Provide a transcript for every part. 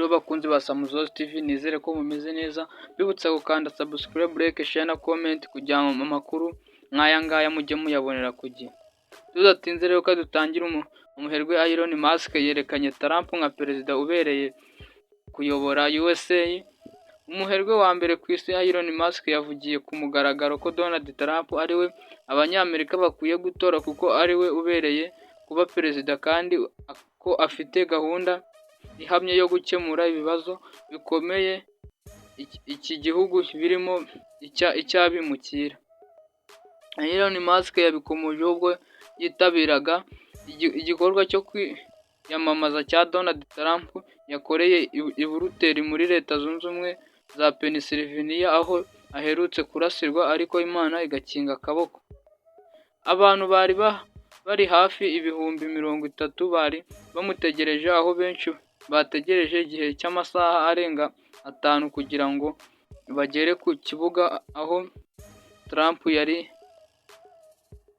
Rero bakunzi ba Samuzozi TV nizere ko mumeze neza, bibutsa gukanda subscribe, like, share na comment kugira ngo amakuru nk'aya ngaya mujye muyabonera ku gihe. Tudatinze rero ko dutangira umuherwe Elon Musk yerekanye Trump nka perezida ubereye kuyobora USA. Umuherwe wa mbere ku isi Elon Musk yavugiye ku mugaragaro ko Donald Trump ariwe abanyamerika bakwiye gutora kuko ariwe ubereye kuba perezida kandi ko afite gahunda ihamye yo gukemura ibibazo bikomeye iki gihugu birimo icy'abimukira. Elon Musk yabikomoje ubwo yitabiraga igikorwa cyo kwiyamamaza cya Donald Trump yakoreye i Buruseli muri Leta Zunze Ubumwe za Pennsylvania, aho aherutse kurasirwa ariko Imana igakinga akaboko. Abantu bari hafi ibihumbi 30 bari bamutegereje, aho benshi bategereje igihe cy'amasaha arenga 5 kugira ngo bagere ku kibuga aho Trump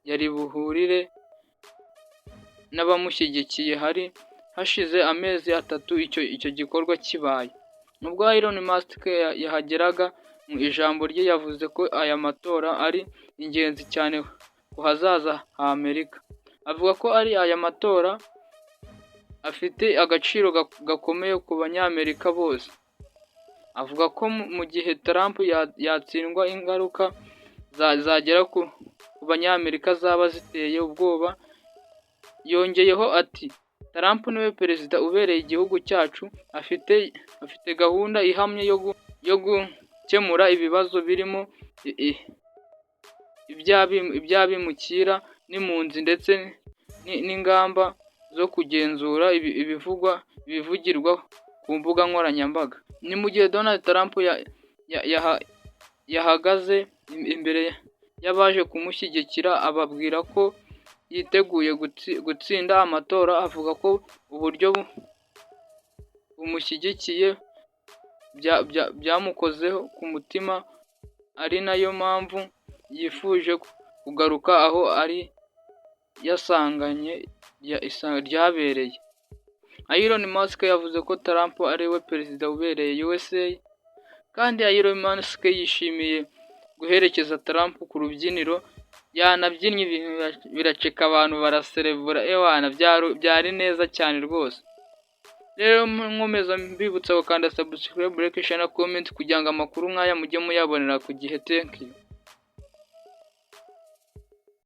yari buhurire n'abamushyigikiye. Hari hashize amezi 3 icyo gikorwa kibaye. Nubwo Elon Musk yahageraga, mu ijambo rye yavuze ko aya matora ari ingenzi cyane ku hazaza ha Amerika. Avuga ko aya matora afite agaciro gakomeye ku banyamerika bose. Avuga ko mu gihe Trump yatsindwa, ingaruka zagera ku banyamerika zaba ziteye ubwoba. Yongeyeho ati, Trump niwe perezida ubereye igihugu cyacu, afite gahunda ihamye yo gukemura ibibazo birimo iby'abimukira n'impunzi ndetse n'ingamba zo kugenzura ibivugirwa ku mbuga nkoranyambaga. Ni mu gihe Donald Trump yahagaze imbere y'abaje kumushyigikira ababwira ko yiteguye gutsinda amatora. Avuga ko uburyo bumushyigikiye byamukozeho ku mutima, ari nayo mpamvu yifuje kugaruka aho ari yasanganye ryabereye. Elon Musk yavuze ko Trump ariwe perezida ubereye USA, kandi Elon Musk yishimiye guherekeza Trump ku rubyiniro. Yanabyinnye ibintu biraceka, abantu baraserebura, byari neza cyane rwose. Rero nkomeza mbibutsa gukanda subscribe, like, share na comment kugira ngo amakuru nk'aya mujye muyabonera ku gihe. Thank you.